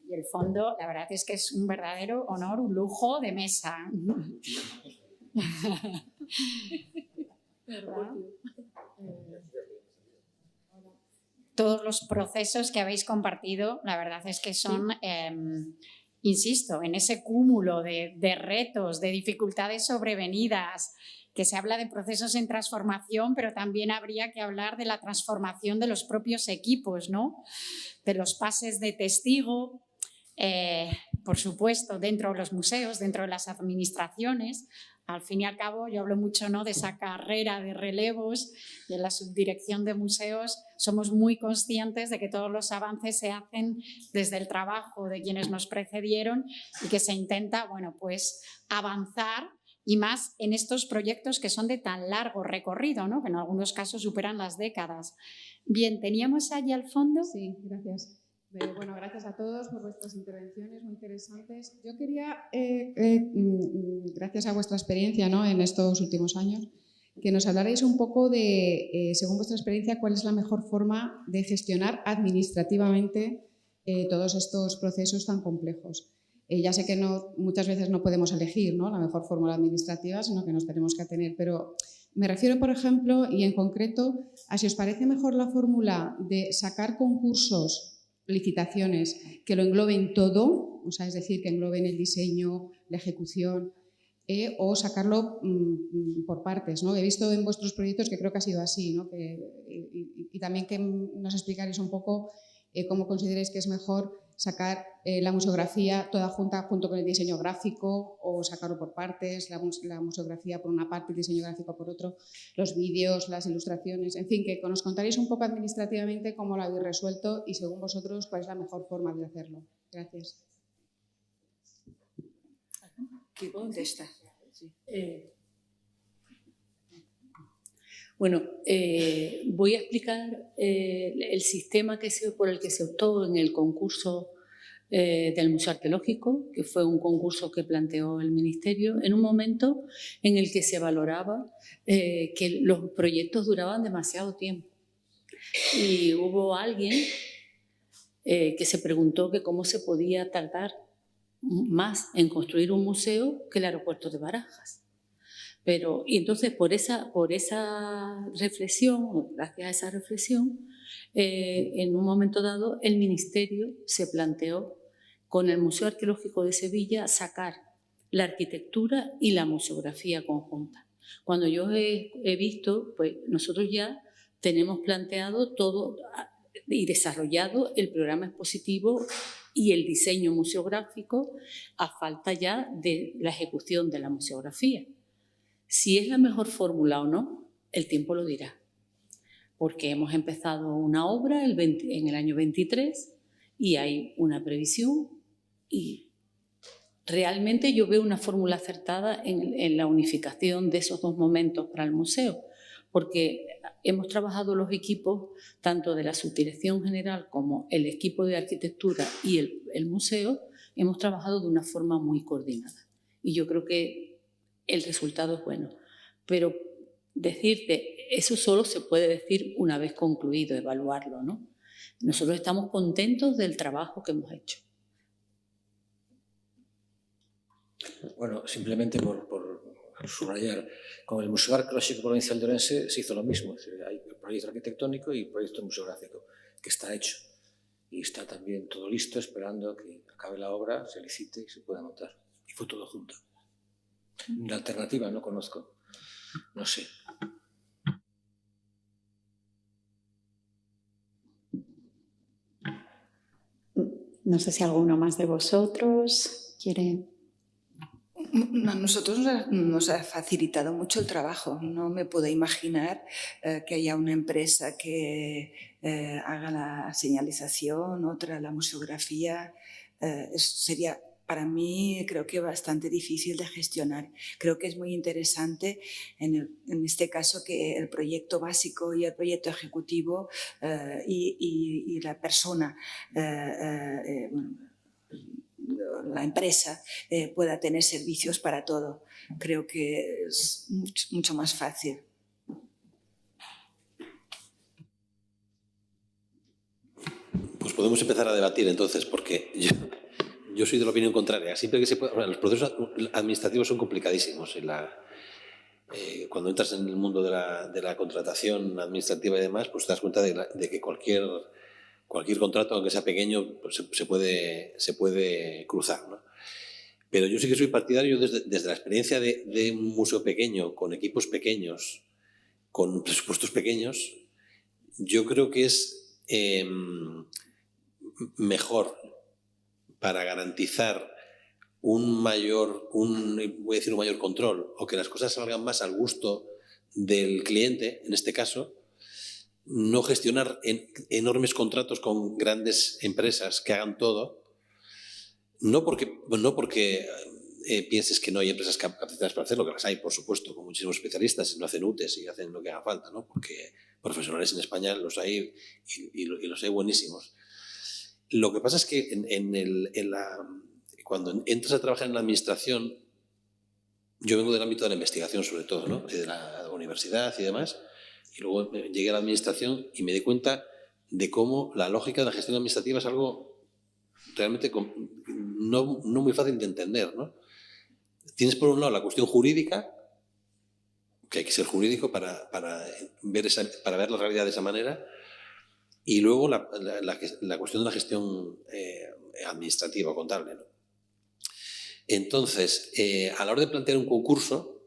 Y el fondo, la verdad es que es un verdadero honor, un lujo de mesa. ¿Verdad? Todos los procesos que habéis compartido, la verdad es que son, insisto, en ese cúmulo de retos, de dificultades sobrevenidas, que se habla de procesos en transformación, pero también habría que hablar de la transformación de los propios equipos, ¿no? De los pases de testigo, por supuesto, dentro de los museos, dentro de las administraciones. Al fin y al cabo, yo hablo mucho, ¿no?, de esa carrera de relevos y en la subdirección de museos somos muy conscientes de que todos los avances se hacen desde el trabajo de quienes nos precedieron y que se intenta, bueno, pues avanzar, y más en estos proyectos que son de tan largo recorrido, ¿no?, que en algunos casos superan las décadas. Bien, ¿teníamos allí al fondo? Sí, gracias. Bueno, gracias a todos por vuestras intervenciones muy interesantes. Yo quería, gracias a vuestra experiencia, ¿no?, en estos últimos años, que nos hablarais un poco de, según vuestra experiencia, cuál es la mejor forma de gestionar administrativamente todos estos procesos tan complejos. Ya sé que muchas veces no podemos elegir, ¿no?, la mejor fórmula administrativa, sino que nos tenemos que atener, pero me refiero, por ejemplo, y en concreto, a si os parece mejor la fórmula de sacar concursos, licitaciones, que lo engloben todo, o sea, es decir, que engloben el diseño, la ejecución, o sacarlo por partes, ¿no? He visto en vuestros proyectos que creo que ha sido así, ¿no? Y también que nos explicaréis un poco cómo consideráis que es mejor sacar la museografía toda junta junto con el diseño gráfico, o sacarlo por partes, la museografía por una parte, el diseño gráfico por otro, los vídeos, las ilustraciones, en fin, que nos contaréis un poco administrativamente cómo lo habéis resuelto y según vosotros cuál es la mejor forma de hacerlo. Gracias. ¿Qué contesta? Sí. Bueno, voy a explicar el sistema por el que se optó en el concurso del Museo Arqueológico, que fue un concurso que planteó el Ministerio en un momento en el que se valoraba que los proyectos duraban demasiado tiempo. Y hubo alguien que se preguntó que cómo se podía tardar más en construir un museo que el aeropuerto de Barajas. Y entonces, por esa reflexión, gracias a esa reflexión, en un momento dado el Ministerio se planteó con el Museo Arqueológico de Sevilla sacar la arquitectura y la museografía conjunta. Cuando yo he visto, pues nosotros ya tenemos planteado todo y desarrollado el programa expositivo y el diseño museográfico a falta ya de la ejecución de la museografía. Si es la mejor fórmula o no, el tiempo lo dirá, porque hemos empezado una obra en el año 23 y hay una previsión y realmente yo veo una fórmula acertada en la unificación de esos dos momentos para el museo, porque hemos trabajado los equipos, tanto de la subdirección general como el equipo de arquitectura y el museo, hemos trabajado de una forma muy coordinada. Y yo creo que el resultado es bueno. Pero decirte, eso solo se puede decir una vez concluido, evaluarlo, ¿no? Nosotros estamos contentos del trabajo que hemos hecho. Bueno, simplemente por subrayar, con el Museo Arqueológico Provincial de Orense se hizo lo mismo. Es decir, hay proyecto arquitectónico y proyecto museográfico, que está hecho. Y está también todo listo, esperando que acabe la obra, se licite y se pueda montar. Y fue todo junto. La alternativa no conozco. No sé. No sé si alguno más de vosotros quiere... A nosotros nos ha facilitado mucho el trabajo. No me puedo imaginar que haya una empresa que haga la señalización, otra la museografía. Sería para mí, creo que bastante difícil de gestionar. Creo que es muy interesante en este caso que el proyecto básico y el proyecto ejecutivo y la persona la empresa pueda tener servicios para todo. Creo que es mucho más fácil. Pues podemos empezar a debatir entonces, porque yo soy de la opinión contraria. Siempre que se puede, los procesos administrativos son complicadísimos. Cuando entras en el mundo de la contratación administrativa y demás, pues te das cuenta de que cualquier contrato, aunque sea pequeño, pues se puede cruzar, ¿no? Pero yo sí que soy partidario desde la experiencia de un museo pequeño, con equipos pequeños, con presupuestos pequeños. Yo creo que es mejor para garantizar un mayor control, o que las cosas salgan más al gusto del cliente, en este caso, no gestionar enormes contratos con grandes empresas que hagan todo, no porque pienses que no hay empresas capacitadas para hacerlo, que las hay, por supuesto, con muchísimos especialistas, y no hacen UTEs y hacen lo que haga falta, ¿no? Porque profesionales en España los hay, y los hay buenísimos. Lo que pasa es que cuando entras a trabajar en la administración, yo vengo del ámbito de la investigación sobre todo, ¿no? De la universidad y demás, y luego llegué a la administración y me di cuenta de cómo la lógica de la gestión administrativa es algo realmente no muy fácil de entender, ¿no? Tienes por un lado la cuestión jurídica, que hay que ser jurídico para ver la realidad de esa manera, y luego la cuestión de la gestión administrativa o contable, ¿no? Entonces, a la hora de plantear un concurso,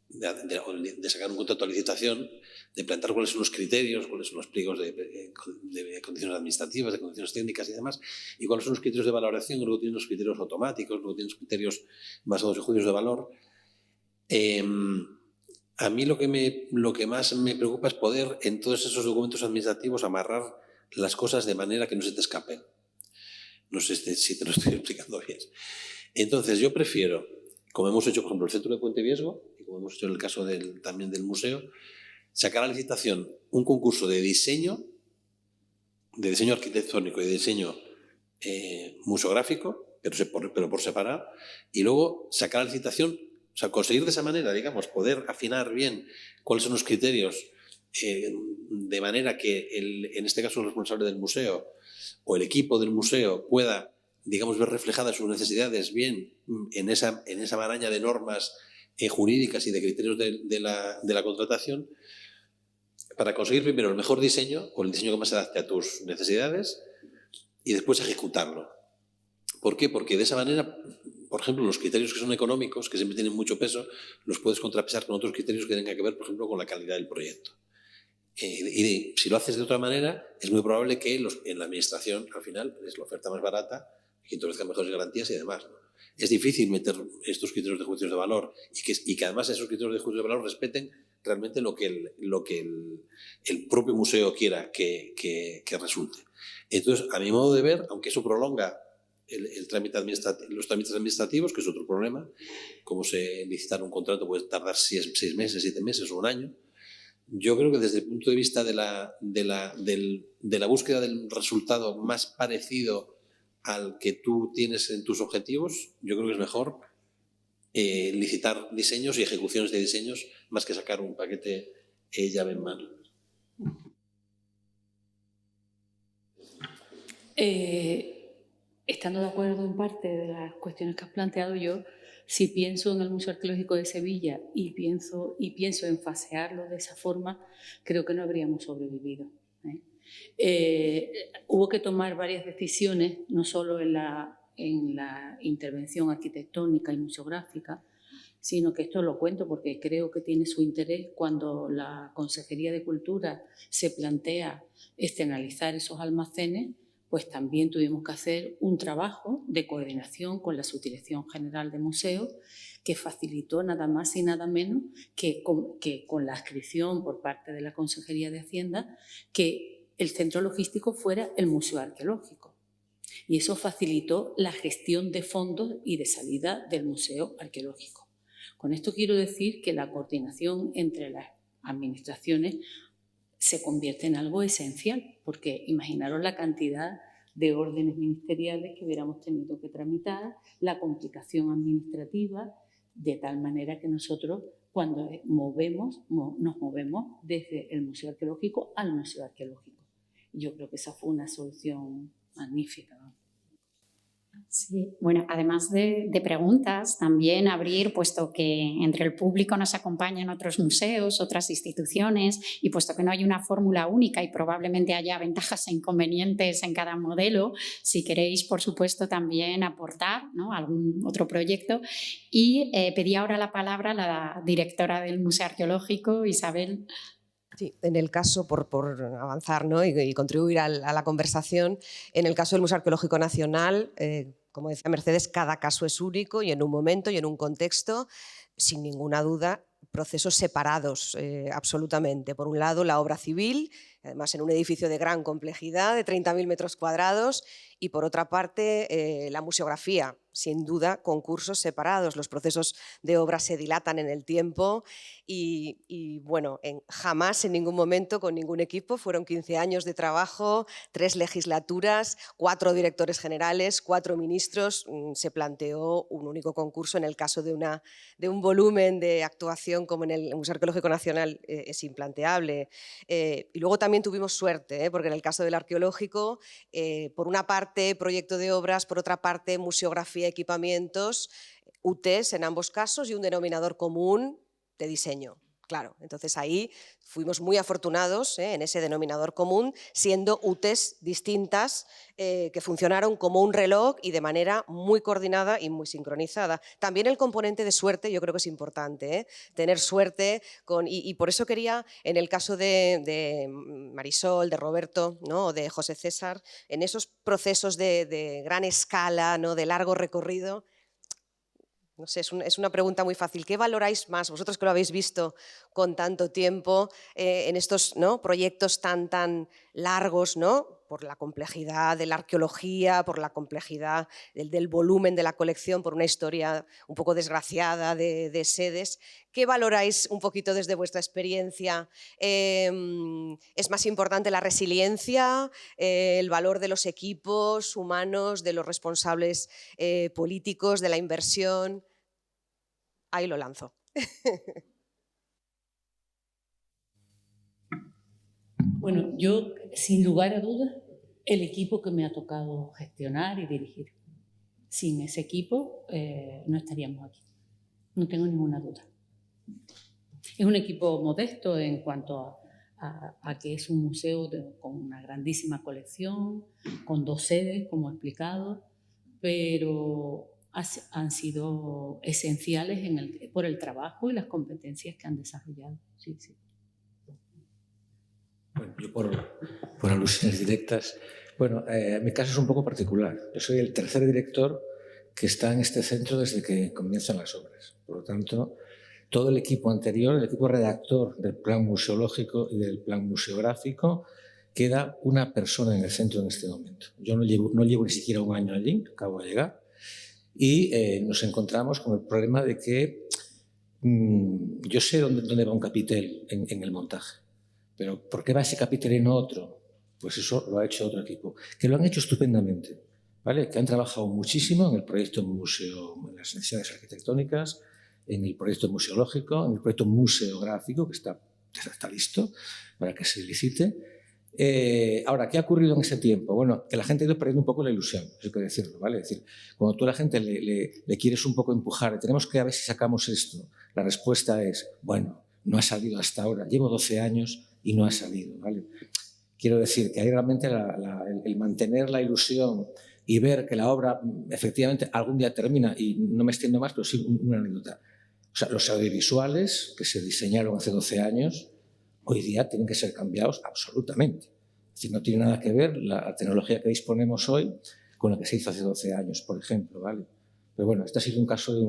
de sacar un contrato a licitación, de plantear cuáles son los criterios, cuáles son los pliegos de condiciones administrativas, de condiciones técnicas y demás, y cuáles son los criterios de valoración, luego tienes los criterios automáticos, luego tienes criterios basados en juicios de valor. A mí lo que más me preocupa es poder, en todos esos documentos administrativos, amarrar las cosas de manera que no se te escapen. No sé si te lo estoy explicando bien. Entonces, yo prefiero, como hemos hecho, por ejemplo, el Centro de Puente Viesgo, y como hemos hecho en el caso también del museo, sacar a licitación un concurso de diseño arquitectónico y de diseño museográfico, pero por separado, y luego sacar a licitación, o sea, conseguir de esa manera, digamos, poder afinar bien cuáles son los criterios, de manera que en este caso el responsable del museo o el equipo del museo pueda, digamos, ver reflejadas sus necesidades bien en esa maraña de normas jurídicas y de criterios de la contratación, para conseguir primero el mejor diseño, o el diseño que más se adapte a tus necesidades, y después ejecutarlo. ¿Por qué? Porque de esa manera, por ejemplo, los criterios que son económicos, que siempre tienen mucho peso, los puedes contrapesar con otros criterios que tengan que ver, por ejemplo, con la calidad del proyecto. Y si lo haces de otra manera, es muy probable que en la administración, al final, es la oferta más barata y establezcan mejores garantías y demás, ¿no? Es difícil meter estos criterios de juicios de valor y que además esos criterios de juicios de valor respeten realmente lo que el propio museo quiera que resulte. Entonces, a mi modo de ver, aunque eso prolonga los trámites administrativos, que es otro problema, como licitar un contrato puede tardar 6 meses, 7 meses o un año, yo creo que desde el punto de vista de la búsqueda del resultado más parecido al que tú tienes en tus objetivos, yo creo que es mejor licitar diseños y ejecuciones de diseños más que sacar un paquete llave en mano. Estando de acuerdo en parte de las cuestiones que has planteado, yo, si pienso en el Museo Arqueológico de Sevilla y pienso en fasearlo de esa forma, creo que no habríamos sobrevivido, hubo que tomar varias decisiones, no solo en la intervención arquitectónica y museográfica, sino que esto lo cuento porque creo que tiene su interés cuando la Consejería de Cultura se plantea externalizar esos almacenes, pues también tuvimos que hacer un trabajo de coordinación con la Subdirección General de Museos que facilitó nada más y nada menos que con la adscripción por parte de la Consejería de Hacienda que el centro logístico fuera el Museo Arqueológico. Y eso facilitó la gestión de fondos y de salida del Museo Arqueológico. Con esto quiero decir que la coordinación entre las administraciones se convierte en algo esencial, porque imaginaros la cantidad de órdenes ministeriales que hubiéramos tenido que tramitar, la complicación administrativa, de tal manera que nosotros cuando nos movemos desde el Museo Arqueológico al Museo Arqueológico. Yo creo que esa fue una solución magnífica, ¿no? Sí, bueno, además de preguntas, también abrir, puesto que entre el público nos acompañan otros museos, otras instituciones, y puesto que no hay una fórmula única y probablemente haya ventajas e inconvenientes en cada modelo, si queréis, por supuesto, también aportar, ¿no?, algún otro proyecto. Y pedí ahora la palabra a la directora del Museo Arqueológico, Isabel. Sí, en el caso, por avanzar, ¿no?, y contribuir a la conversación, en el caso del Museo Arqueológico Nacional, como decía Mercedes, cada caso es único y en un momento y en un contexto, sin ninguna duda, procesos separados absolutamente. Por un lado, la obra civil, además en un edificio de gran complejidad, de 30.000 metros cuadrados, y por otra parte, la museografía, sin duda, concursos separados. Los procesos de obra se dilatan en el tiempo y bueno, jamás en ningún momento con ningún equipo, fueron 15 años de trabajo, 3 legislaturas, 4 directores generales, 4 ministros, se planteó un único concurso. En el caso de un volumen de actuación como en el Museo Arqueológico Nacional es implanteable. Y luego también tuvimos suerte, porque en el caso del arqueológico, por una parte proyecto de obras, por otra parte museografía, equipamientos, UTES en ambos casos y un denominador común de diseño. Claro, entonces ahí fuimos muy afortunados en ese denominador común, siendo UTES distintas que funcionaron como un reloj y de manera muy coordinada y muy sincronizada. También el componente de suerte yo creo que es importante, tener suerte y por eso quería, en el caso de Marisol, de Roberto, ¿no?, de José César, en esos procesos de gran escala, ¿no?, de largo recorrido. No sé, es una pregunta muy fácil. ¿Qué valoráis más, vosotros que lo habéis visto con tanto tiempo, en estos, ¿no?, proyectos tan largos, ¿no?, por la complejidad de la arqueología, por la complejidad del volumen de la colección, por una historia un poco desgraciada de sedes? ¿Qué valoráis un poquito desde vuestra experiencia? ¿Es más importante la resiliencia, el valor de los equipos humanos, de los responsables políticos, de la inversión? Ahí lo lanzo. Bueno, yo, sin lugar a dudas, el equipo que me ha tocado gestionar y dirigir. Sin ese equipo no estaríamos aquí, no tengo ninguna duda. Es un equipo modesto en cuanto a que es un museo con una grandísima colección, con 2 sedes, como he explicado, pero han sido esenciales por el trabajo y las competencias que han desarrollado. Sí, sí. Bueno, yo por alusiones directas, bueno, mi caso es un poco particular. Yo soy el tercer director que está en este centro desde que comienzan las obras. Por lo tanto, todo el equipo anterior, el equipo redactor del plan museológico y del plan museográfico, queda una persona en el centro en este momento. Yo no llevo ni siquiera un año allí, acabo de llegar, y nos encontramos con el problema de que yo sé dónde va un capitel en el montaje, pero ¿por qué va ese capitel y no otro? Pues eso lo ha hecho otro equipo, que lo han hecho estupendamente, ¿vale? Que han trabajado muchísimo en el proyecto museo, en las necesidades arquitectónicas, en el proyecto museológico, en el proyecto museográfico, que está listo para que se licite. Ahora, ¿qué ha ocurrido en ese tiempo? Bueno, que la gente ha ido perdiendo un poco la ilusión, eso hay que decirlo, ¿vale? Es decir, cuando tú a la gente le quieres un poco empujar, tenemos que a ver si sacamos esto, la respuesta es, bueno, no ha salido hasta ahora, llevo 12 años y no ha salido, ¿vale? Quiero decir que ahí realmente el mantener la ilusión y ver que la obra efectivamente algún día termina, y no me extiendo más, pero sí una anécdota. O sea, los audiovisuales que se diseñaron hace 12 años, hoy día tienen que ser cambiados absolutamente. Es decir, no tiene nada que ver la tecnología que disponemos hoy con la que se hizo hace 12 años, por ejemplo, ¿vale? Pero bueno, este ha sido un caso de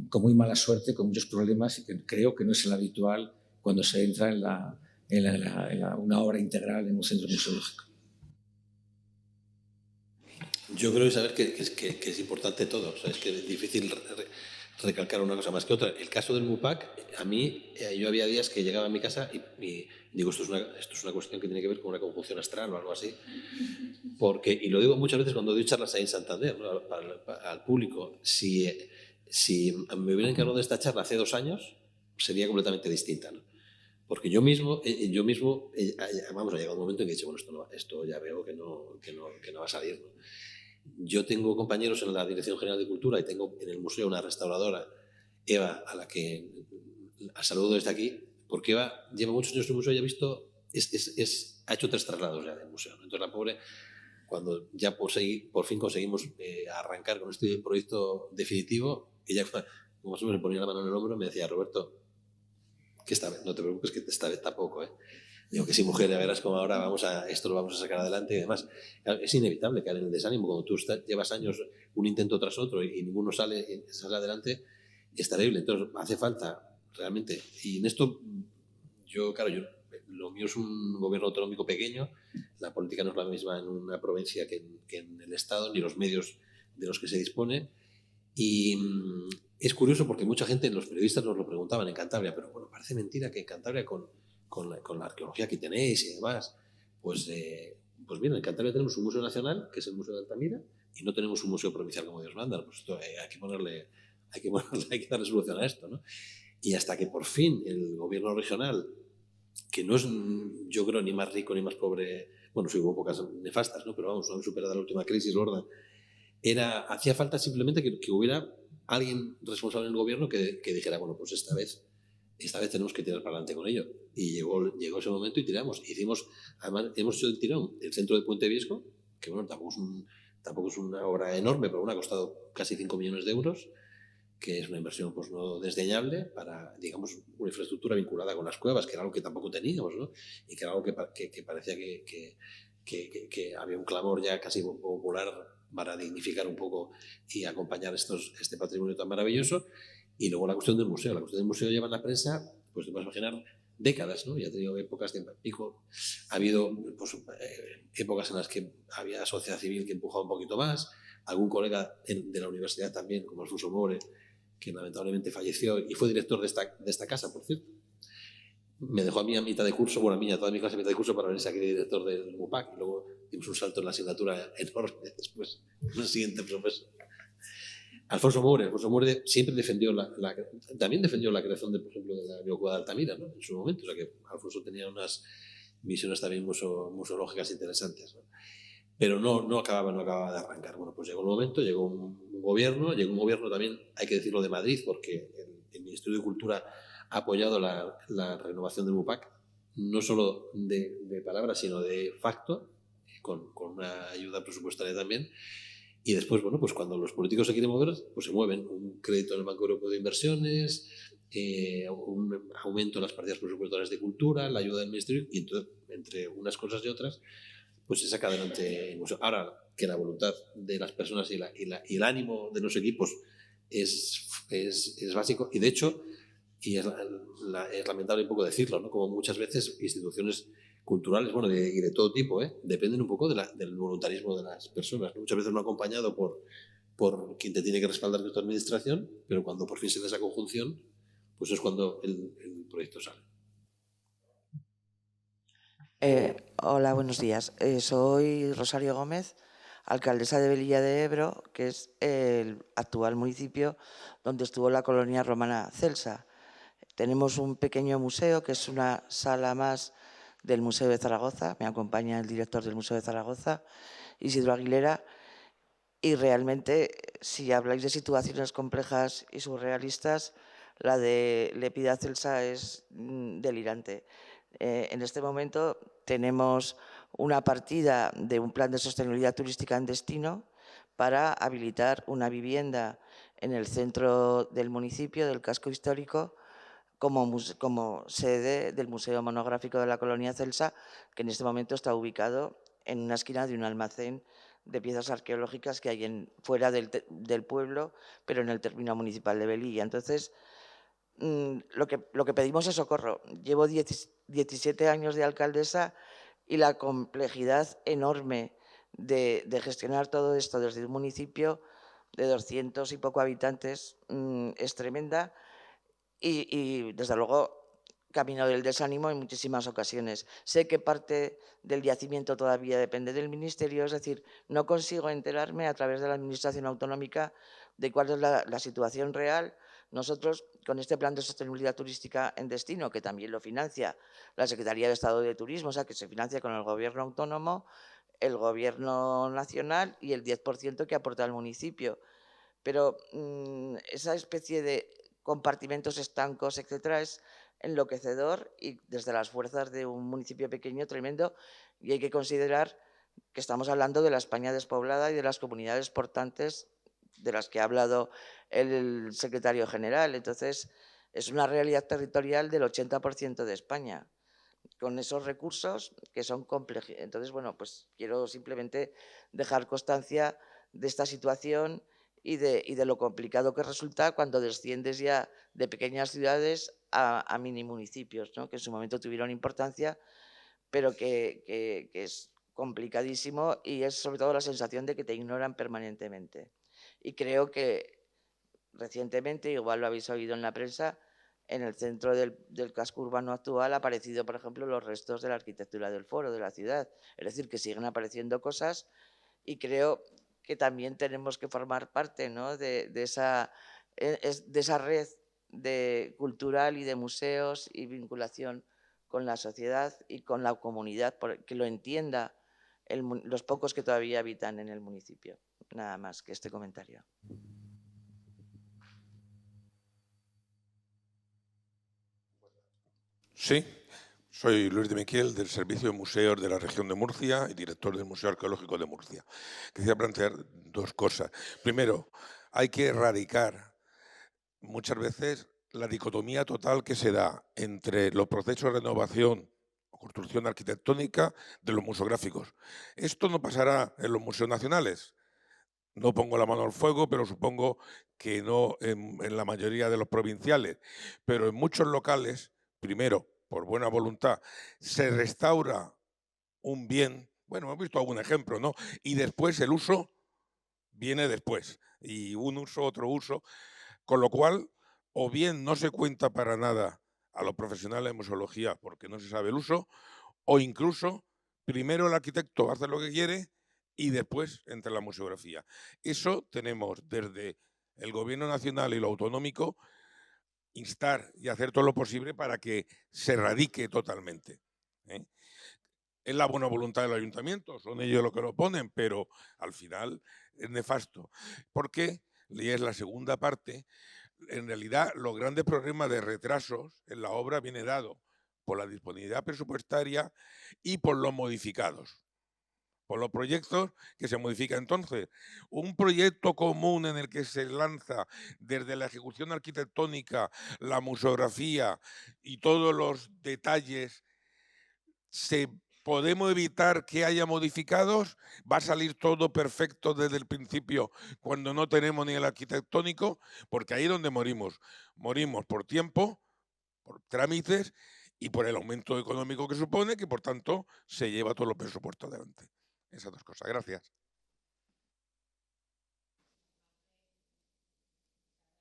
con muy mala suerte, con muchos problemas, y que creo que no es el habitual cuando se entra en una obra integral en un centro museológico. Yo creo saber que es importante todo. O sea, es que es difícil recalcar una cosa más que otra. El caso del MUPAC, a mí, yo había días que llegaba a mi casa y digo, esto es una cuestión que tiene que ver con una conjunción astral o algo así. Y lo digo muchas veces cuando doy charlas ahí en Santander, ¿no?, al público. Si me hubieran encargado de esta charla hace 2 años, sería completamente distinta, ¿no? Porque yo mismo vamos, ha llegado un momento en que he dicho, bueno, esto ya veo que no va a salir, ¿no? Yo tengo compañeros en la Dirección General de Cultura y tengo en el museo una restauradora, Eva, a la que saludo desde aquí, porque Eva lleva muchos años en el museo y ha visto, ha hecho 3 traslados ya del museo, ¿no? Entonces la pobre, cuando ya por fin conseguimos arrancar con este proyecto definitivo, ella, como siempre, me ponía la mano en el hombro y me decía: Roberto, que esta vez, no te preocupes, que esta vez tampoco, ¿eh? Digo que sí, mujer, ya verás cómo ahora esto lo vamos a sacar adelante y demás. Es inevitable caer en el desánimo cuando tú llevas años un intento tras otro y ninguno sale adelante, es terrible. Entonces hace falta realmente, y en esto lo mío es un gobierno autonómico pequeño, la política no es la misma en una provincia que en el Estado, ni los medios de los que se dispone. Y es curioso porque mucha gente, los periodistas nos lo preguntaban en Cantabria, pero bueno, parece mentira que en Cantabria con la arqueología que tenéis y demás, pues mira, en Cantabria tenemos un museo nacional, que es el Museo de Altamira, y no tenemos un museo provincial como Dios manda. Pues esto, hay que darle solución a esto, ¿no? Y hasta que por fin el gobierno regional, que no es, yo creo, ni más rico ni más pobre, bueno, sí hubo épocas nefastas, ¿no? Pero vamos, no han superado la última crisis gorda, hacía falta simplemente que hubiera alguien responsable en el gobierno que dijera, bueno, pues esta vez tenemos que tirar para adelante con ello. Y llegó ese momento y tiramos. Además, hemos hecho el tirón el centro de Puente Viesco, que bueno, tampoco es una obra enorme, pero bueno, ha costado casi 5 millones de euros, que es una inversión pues no desdeñable para, digamos, una infraestructura vinculada con las cuevas, que era algo que tampoco teníamos, ¿no? Y que era algo que parecía que había un clamor ya casi popular para dignificar un poco y acompañar este patrimonio tan maravilloso. Y luego la cuestión del museo. La cuestión del museo lleva en la prensa, pues te puedes imaginar, décadas, ¿no? Ya he tenido épocas de pico. Ha habido pues, épocas en las que había sociedad civil que empujaba un poquito más, algún colega de la universidad también, como Alfonso More, que lamentablemente falleció y fue director de esta casa, por cierto. Me dejó a mí a mitad de curso, bueno, a mí, a toda mi clase a mitad de curso para venirse aquí de director del MUPAC, y luego dimos un salto en la asignatura enorme después, en el siguiente profesor. Alfonso More siempre también defendió la creación, por ejemplo, de la Biocueva de Altamira, ¿no? En su momento. O sea que Alfonso tenía unas visiones también museológicas interesantes, ¿no? Pero no acababa de arrancar. Bueno, pues llegó un momento, llegó un gobierno también, hay que decirlo, de Madrid, porque el Ministerio de Cultura ha apoyado la renovación del MUPAC, no solo de palabras, sino de facto, con una ayuda presupuestaria también. Y después, bueno, pues cuando los políticos se quieren mover, pues se mueven. Un crédito en el Banco Europeo de Inversiones, un aumento en las partidas presupuestarias de cultura, la ayuda del Ministerio, y entonces, entre unas cosas y otras, pues se saca adelante el museo. Ahora que la voluntad de las personas y el ánimo de los equipos es básico, y de hecho, y es lamentable un poco decirlo, ¿no? Como muchas veces instituciones culturales, bueno, y de todo tipo, dependen un poco del voluntarismo de las personas, ¿no? Muchas veces no acompañado por quien te tiene que respaldar, que es tu administración, pero cuando por fin se da esa conjunción, pues es cuando el proyecto sale. Hola, buenos días. Soy Rosario Gómez, alcaldesa de Velilla de Ebro, que es el actual municipio donde estuvo la colonia romana Celsa. Tenemos un pequeño museo, que es una sala más del Museo de Zaragoza. Me acompaña el director del Museo de Zaragoza, Isidro Aguilera. Y realmente, si habláis de situaciones complejas y surrealistas, la de Lépida Celsa es delirante. En este momento tenemos una partida de un plan de sostenibilidad turística en destino para habilitar una vivienda en el centro del municipio, del casco histórico, como sede del Museo Monográfico de la Colonia Celsa, que en este momento está ubicado en una esquina de un almacén de piezas arqueológicas que hay fuera del pueblo, pero en el término municipal de Velilla. Entonces, lo que pedimos es socorro. Llevo 17 años de alcaldesa y la complejidad enorme de gestionar todo esto desde un municipio de 200 y poco habitantes es tremenda y desde luego, camino del desánimo en muchísimas ocasiones. Sé que parte del yacimiento todavía depende del Ministerio, es decir, no consigo enterarme a través de la Administración autonómica de cuál es la situación real. Nosotros, con este plan de sostenibilidad turística en destino, que también lo financia la Secretaría de Estado de Turismo, o sea, que se financia con el Gobierno autónomo, el Gobierno nacional y el 10% que aporta el municipio. Pero esa especie de compartimentos estancos, etcétera, es enloquecedor y desde las fuerzas de un municipio pequeño tremendo, y hay que considerar que estamos hablando de la España despoblada y de las comunidades portantes de las que ha hablado el secretario general. Entonces, es una realidad territorial del 80% de España, con esos recursos que son complejos. Entonces, bueno, pues quiero simplemente dejar constancia de esta situación y de lo complicado que resulta cuando desciendes ya de pequeñas ciudades a mini municipios, ¿no? Que en su momento tuvieron importancia, pero que es complicadísimo, y es sobre todo la sensación de que te ignoran permanentemente. Y creo que recientemente, igual lo habéis oído en la prensa, en el centro del casco urbano actual ha aparecido, por ejemplo, los restos de la arquitectura del foro de la ciudad. Es decir, que siguen apareciendo cosas, y creo que también tenemos que formar parte, ¿no?, de esa red cultural y de museos y vinculación con la sociedad y con la comunidad, que lo entienda los pocos que todavía habitan en el municipio. Nada más que este comentario. Sí, soy Luis de Miquel, del Servicio de Museos de la Región de Murcia y director del Museo Arqueológico de Murcia. Quería plantear dos cosas. Primero, hay que erradicar muchas veces la dicotomía total que se da entre los procesos de renovación o construcción arquitectónica de los museográficos. Esto no pasará en los museos nacionales. No pongo la mano al fuego, pero supongo que no en la mayoría de los provinciales. Pero en muchos locales, primero, por buena voluntad, se restaura un bien. Bueno, hemos visto algún ejemplo, ¿no? Y después el uso viene después. Y un uso, otro uso. Con lo cual, o bien no se cuenta para nada a los profesionales de museología porque no se sabe el uso, o incluso primero el arquitecto hace lo que quiere y después entra la museografía. Eso tenemos desde el Gobierno nacional y lo autonómico instar y hacer todo lo posible para que se erradique totalmente, ¿eh? Es la buena voluntad del ayuntamiento, son ellos los que lo ponen, pero al final es nefasto. Porque, y es la segunda parte, en realidad los grandes problemas de retrasos en la obra viene dado por la disponibilidad presupuestaria y por los modificados, por los proyectos que se modifican. Entonces, un proyecto común en el que se lanza desde la ejecución arquitectónica, la museografía y todos los detalles, podemos evitar que haya modificados, va a salir todo perfecto desde el principio cuando no tenemos ni el arquitectónico, porque ahí es donde morimos. Morimos por tiempo, por trámites y por el aumento económico que supone, que por tanto se lleva todos los presupuestos adelante. Esas dos cosas. Gracias.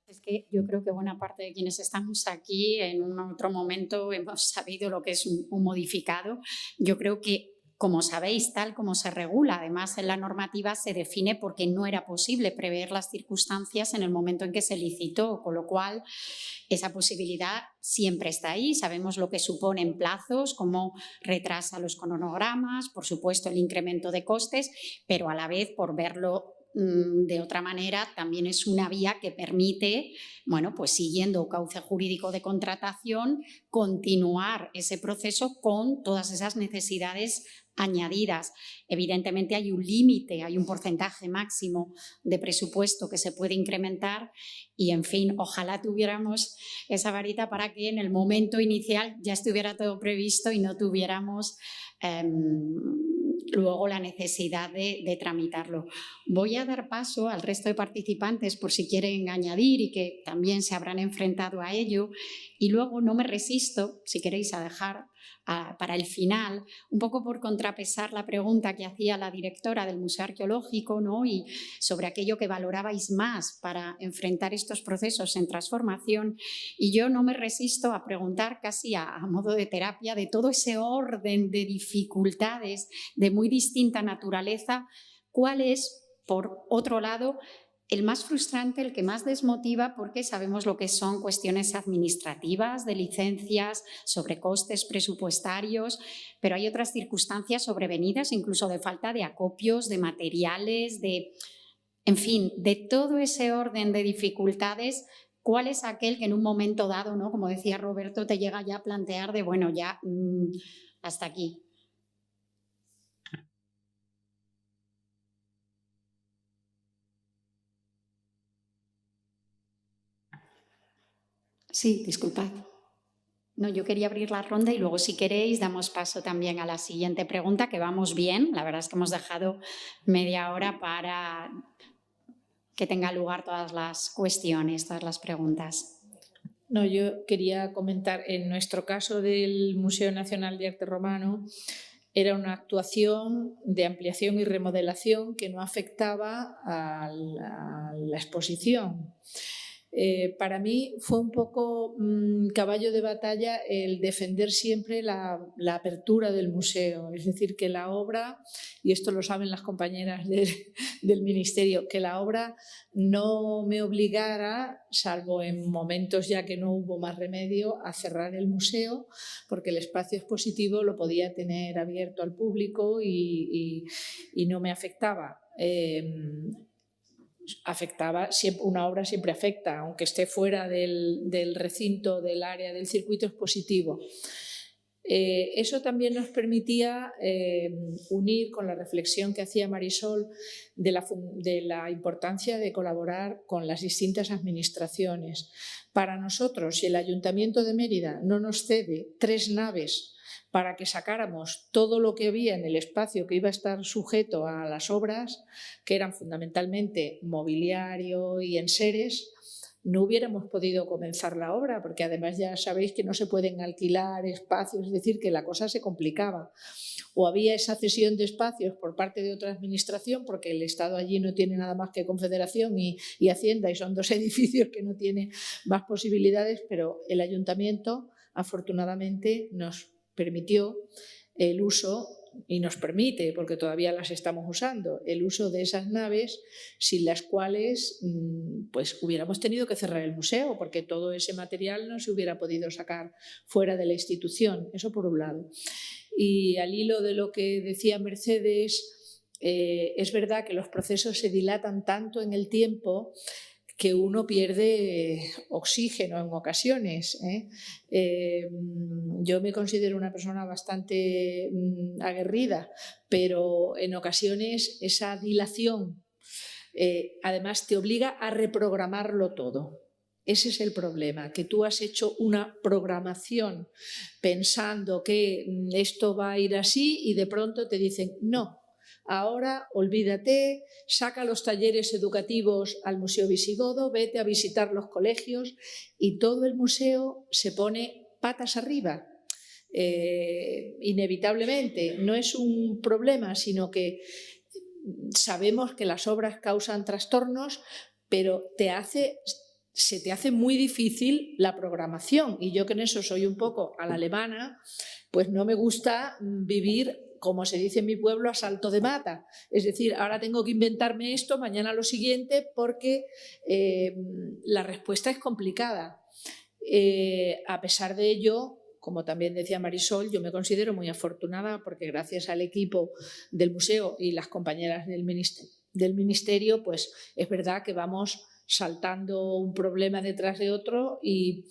Es que yo creo que buena parte de quienes estamos aquí en un otro momento hemos sabido lo que es un modificado. Yo creo que, como sabéis, tal como se regula, además en la normativa se define porque no era posible prever las circunstancias en el momento en que se licitó, con lo cual esa posibilidad siempre está ahí. Sabemos lo que supone en plazos, cómo retrasa los cronogramas, por supuesto el incremento de costes, pero a la vez, por verlo de otra manera, también es una vía que permite, bueno, pues siguiendo cauce jurídico de contratación, continuar ese proceso con todas esas necesidades añadidas. Evidentemente hay un límite, hay un porcentaje máximo de presupuesto que se puede incrementar y, en fin, ojalá tuviéramos esa varita para que en el momento inicial ya estuviera todo previsto y no tuviéramos luego la necesidad de tramitarlo. Voy a dar paso al resto de participantes por si quieren añadir y que también se habrán enfrentado a ello, y luego no me resisto, si queréis, a dejar para el final, un poco por contrapesar la pregunta que hacía la directora del Museo Arqueológico, ¿no?, y sobre aquello que valorabais más para enfrentar estos procesos en transformación, y yo no me resisto a preguntar casi a modo de terapia de todo ese orden de dificultades de muy distinta naturaleza, ¿cuál es, por otro lado, el más frustrante, el que más desmotiva, porque sabemos lo que son cuestiones administrativas, de licencias, sobrecostes presupuestarios, pero hay otras circunstancias sobrevenidas, incluso de falta de acopios, de materiales, en fin, de todo ese orden de dificultades. ¿Cuál es aquel que en un momento dado, ¿no?, como decía Roberto, te llega ya a plantear de, bueno, ya hasta aquí? Sí, disculpad. No, yo quería abrir la ronda y luego, si queréis, damos paso también a la siguiente pregunta, que vamos bien. La verdad es que hemos dejado media hora para que tenga lugar todas las cuestiones, todas las preguntas. No, yo quería comentar, en nuestro caso del Museo Nacional de Arte Romano, era una actuación de ampliación y remodelación que no afectaba a la exposición. Para mí fue un poco caballo de batalla el defender siempre la apertura del museo, es decir, que la obra, y esto lo saben las compañeras del Ministerio, que la obra no me obligara, salvo en momentos ya que no hubo más remedio, a cerrar el museo, porque el espacio expositivo lo podía tener abierto al público y no me afectaba. Afectaba, siempre, una obra siempre afecta, aunque esté fuera del recinto, del área, del circuito expositivo. Eso también nos permitía unir con la reflexión que hacía Marisol de la importancia de colaborar con las distintas administraciones. Para nosotros, si el Ayuntamiento de Mérida no nos cede 3 naves para que sacáramos todo lo que había en el espacio que iba a estar sujeto a las obras, que eran fundamentalmente mobiliario y enseres, no hubiéramos podido comenzar la obra, porque además ya sabéis que no se pueden alquilar espacios, es decir, que la cosa se complicaba. O había esa cesión de espacios por parte de otra administración, porque el Estado allí no tiene nada más que Confederación y Hacienda, y son 2 edificios que no tienen más posibilidades, pero el Ayuntamiento afortunadamente nos permitió el uso, y nos permite, porque todavía las estamos usando, el uso de esas naves, sin las cuales pues hubiéramos tenido que cerrar el museo, porque todo ese material no se hubiera podido sacar fuera de la institución. Eso por un lado. Y al hilo de lo que decía Mercedes, es verdad que los procesos se dilatan tanto en el tiempo que uno pierde oxígeno en ocasiones. Yo me considero una persona bastante aguerrida, pero en ocasiones esa dilación además te obliga a reprogramarlo todo. Ese es el problema, que tú has hecho una programación pensando que esto va a ir así y de pronto te dicen no. Ahora olvídate, saca los talleres educativos al Museo Visigodo, vete a visitar los colegios y todo el museo se pone patas arriba. Inevitablemente, no es un problema, sino que sabemos que las obras causan trastornos, pero se te hace muy difícil la programación, y yo que en eso soy un poco a la alemana, pues no me gusta vivir, como se dice en mi pueblo, a salto de mata. Es decir, ahora tengo que inventarme esto, mañana lo siguiente, porque la respuesta es complicada. A pesar de ello, como también decía Marisol, yo me considero muy afortunada porque gracias al equipo del museo y las compañeras del ministerio, pues es verdad que vamos saltando un problema detrás de otro y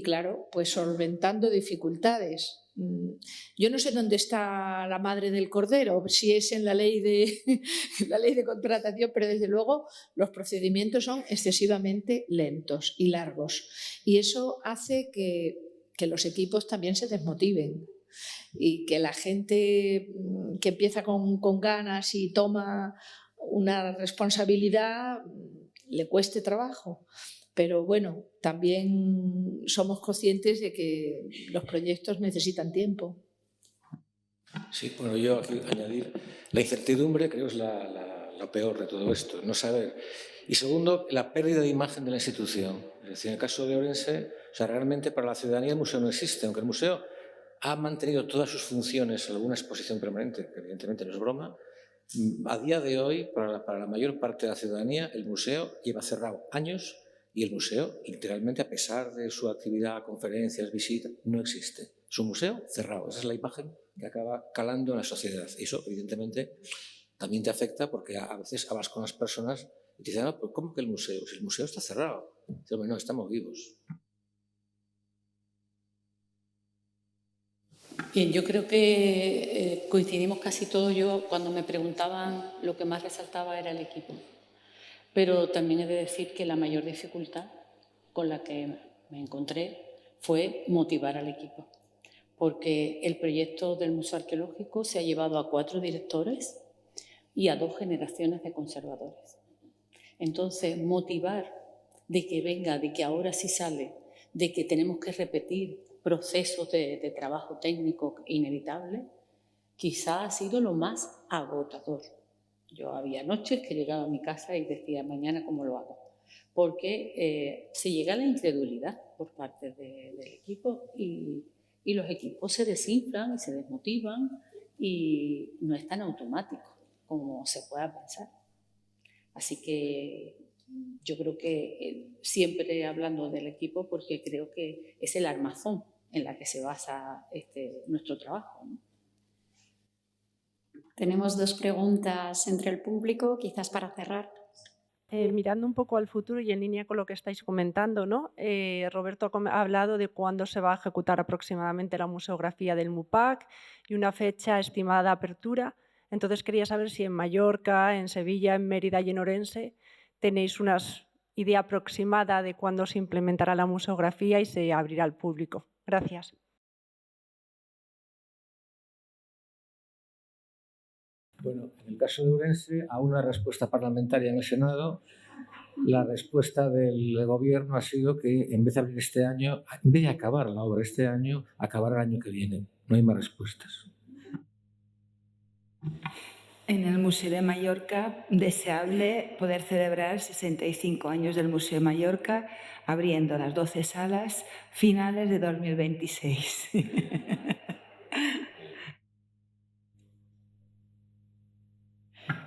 claro, pues solventando dificultades. Yo no sé dónde está la madre del cordero, si es en la ley de contratación, pero desde luego los procedimientos son excesivamente lentos y largos. Y eso hace que los equipos también se desmotiven y que la gente que empieza con ganas y toma una responsabilidad le cueste trabajo. Pero bueno, también somos conscientes de que los proyectos necesitan tiempo. Sí, bueno, yo aquí añadir, la incertidumbre creo es lo peor de todo esto, no saber. Y segundo, la pérdida de imagen de la institución. Es decir, en el caso de Orense, o sea, realmente para la ciudadanía el museo no existe, aunque el museo ha mantenido todas sus funciones en alguna exposición permanente, que evidentemente no es broma, A día de hoy, para la mayor parte de la ciudadanía, el museo lleva cerrado años y el museo, literalmente, a pesar de su actividad, conferencias, visitas, no existe. Es un museo cerrado. Esa es la imagen que acaba calando en la sociedad. Y eso, evidentemente, también te afecta porque a veces hablas con las personas y te dicen, no, pues ¿cómo que el museo? Si el museo está cerrado. Dices, bueno, no, estamos vivos. Bien, yo creo que coincidimos casi todos. Yo, cuando me preguntaban, lo que más resaltaba era el equipo. Pero también he de decir que la mayor dificultad con la que me encontré fue motivar al equipo. Porque el proyecto del Museo Arqueológico se ha llevado a 4 directores y a 2 generaciones de conservadores. Entonces, motivar de que venga, de que ahora sí sale, de que tenemos que repetir procesos de trabajo técnico inevitables, quizá ha sido lo más agotador. Yo había noches que llegaba a mi casa y decía, mañana cómo lo hago, porque se llega a la incredulidad por parte del equipo y los equipos se desinflan y se desmotivan y no es tan automático como se pueda pensar. Así que yo creo que siempre hablando del equipo, porque creo que es el armazón en la que se basa nuestro trabajo, ¿no? Tenemos 2 preguntas entre el público, quizás para cerrar. Mirando un poco al futuro y en línea con lo que estáis comentando, ¿no? Roberto ha hablado de cuándo se va a ejecutar aproximadamente la museografía del MUPAC y una fecha estimada de apertura. Entonces quería saber si en Mallorca, en Sevilla, en Mérida y en Orense tenéis una idea aproximada de cuándo se implementará la museografía y se abrirá al público. Gracias. Bueno, en el caso de Ourense, a una respuesta parlamentaria en el Senado, la respuesta del Gobierno ha sido que en vez de abrir este año, en vez de acabar la obra este año, acabará el año que viene. No hay más respuestas. En el Museo de Mallorca, deseable poder celebrar 65 años del Museo de Mallorca, abriendo las 12 salas finales de 2026.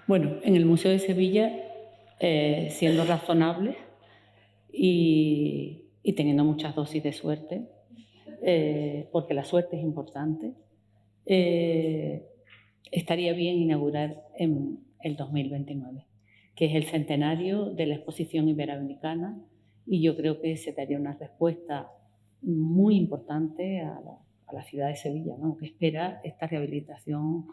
Bueno, en el Museo de Sevilla, siendo razonable y teniendo muchas dosis de suerte, porque la suerte es importante, estaría bien inaugurar en el 2029, que es el centenario de la exposición iberoamericana, y yo creo que se daría una respuesta muy importante a la ciudad de Sevilla, ¿no? Que espera esta rehabilitación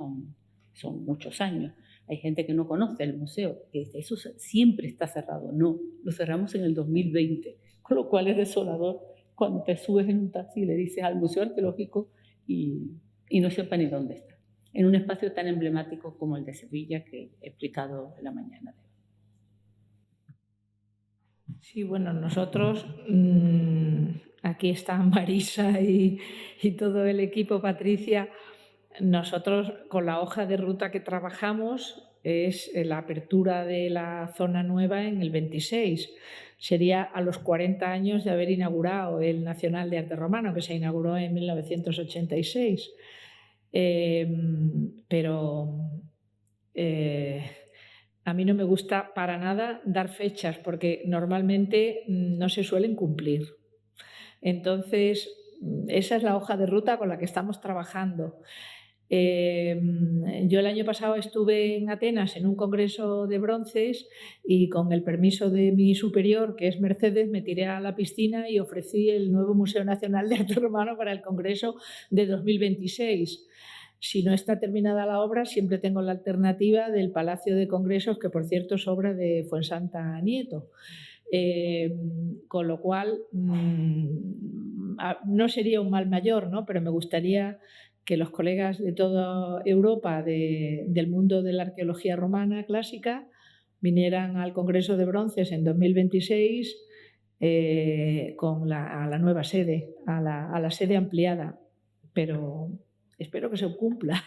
son muchos años. Hay gente que no conoce el museo, que dice, eso siempre está cerrado. No, lo cerramos en el 2020, con lo cual es desolador cuando te subes en un taxi y le dices al Museo Arqueológico y no sepa ni dónde está, en un espacio tan emblemático como el de Sevilla que he explicado en la mañana de hoy. Sí, bueno, nosotros, aquí está Marisa y todo el equipo, Patricia. Nosotros, con la hoja de ruta que trabajamos, es la apertura de la zona nueva en el 26. Sería a los 40 años de haber inaugurado el Nacional de Arte Romano, que se inauguró en 1986. Pero a mí no me gusta para nada dar fechas, porque normalmente no se suelen cumplir. Entonces, esa es la hoja de ruta con la que estamos trabajando. Yo el año pasado estuve en Atenas en un congreso de bronces y con el permiso de mi superior, que es Mercedes, me tiré a la piscina y ofrecí el nuevo Museo Nacional de Arte Romano para el congreso de 2026. Si no está terminada la obra, siempre tengo la alternativa del Palacio de Congresos, que por cierto es obra de Fuensanta Nieto. Con lo cual, no sería un mal mayor, ¿no? Pero me gustaría que los colegas de toda Europa del mundo de la arqueología romana clásica vinieran al Congreso de Bronces en 2026 a la nueva sede, a la sede ampliada. Pero espero que se cumpla.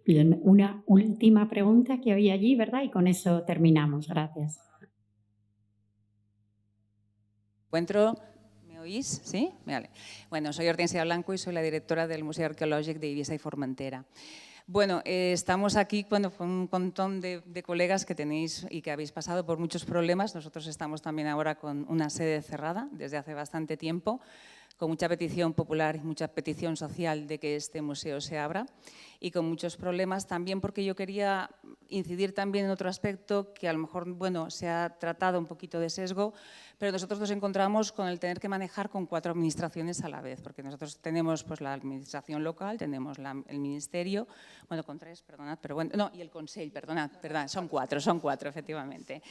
Bien, una última pregunta que había allí, ¿verdad? Y con eso terminamos. Gracias. ¿Me oís? ¿Sí? Vale. Bueno, soy Hortensia Blanco y soy la directora del Museo Arqueológico de Ibiza y Formentera. Bueno, estamos aquí con un montón de colegas que tenéis y que habéis pasado por muchos problemas. Nosotros estamos también ahora con una sede cerrada desde hace bastante tiempo, con mucha petición popular y mucha petición social de que este museo se abra y con muchos problemas también, porque yo quería incidir también en otro aspecto que a lo mejor, bueno, se ha tratado un poquito de sesgo, pero nosotros nos encontramos con el tener que manejar con 4 administraciones a la vez, porque nosotros tenemos pues, la administración local, tenemos el ministerio, bueno, con 3, perdonad, pero bueno, no, y el Consell, perdonad, son 4, efectivamente.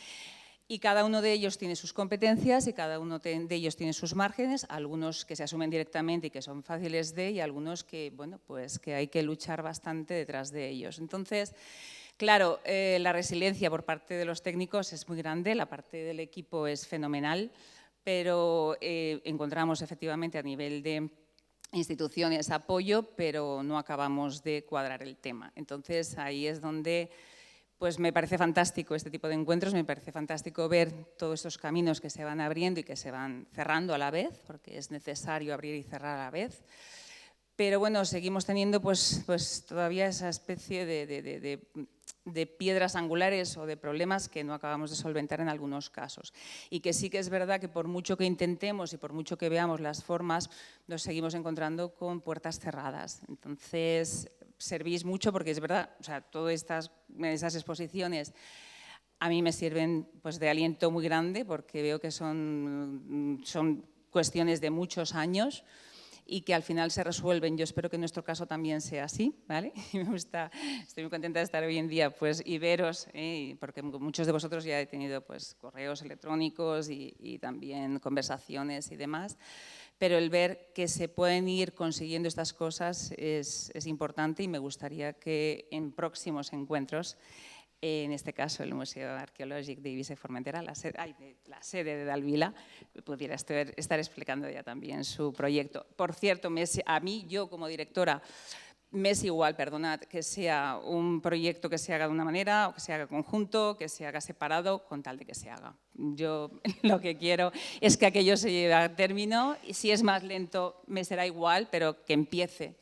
Y cada uno de ellos tiene sus competencias y cada uno de ellos tiene sus márgenes, algunos que se asumen directamente y que son fáciles y algunos que, bueno, pues que hay que luchar bastante detrás de ellos. Entonces, claro, la resiliencia por parte de los técnicos es muy grande, la parte del equipo es fenomenal, pero encontramos efectivamente a nivel de instituciones apoyo, pero no acabamos de cuadrar el tema. Entonces, ahí es donde pues me parece fantástico este tipo de encuentros, me parece fantástico ver todos estos caminos que se van abriendo y que se van cerrando a la vez, porque es necesario abrir y cerrar a la vez. Pero bueno, seguimos teniendo pues todavía esa especie de piedras angulares o de problemas que no acabamos de solventar en algunos casos. Y que sí que es verdad que por mucho que intentemos y por mucho que veamos las formas, nos seguimos encontrando con puertas cerradas. Entonces, servís mucho porque es verdad, o sea, todas esas exposiciones a mí me sirven pues, de aliento muy grande porque veo que son cuestiones de muchos años y que al final se resuelven. Yo espero que en nuestro caso también sea así, ¿vale? Y estoy muy contenta de estar hoy en día pues, y veros, porque muchos de vosotros ya he tenido pues, correos electrónicos y también conversaciones y demás, pero el ver que se pueden ir consiguiendo estas cosas es importante y me gustaría que en próximos encuentros, en este caso el Museo Arqueològic de Eivissa y Formentera, la sede de Dalvila, pudiera estar explicando ya también su proyecto. Por cierto, a mí, yo como directora, me es igual, perdonad, que sea un proyecto que se haga de una manera, o que se haga conjunto, que se haga separado, con tal de que se haga. Yo lo que quiero es que aquello se lleve a término y si es más lento me será igual, pero que empiece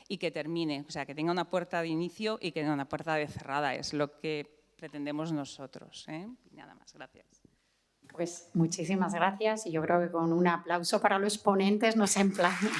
y que termine, o sea, que tenga una puerta de inicio y que tenga una puerta de cerrada, es lo que pretendemos nosotros. Nada más, gracias. Pues muchísimas gracias y yo creo que con un aplauso para los ponentes nos emplazamos.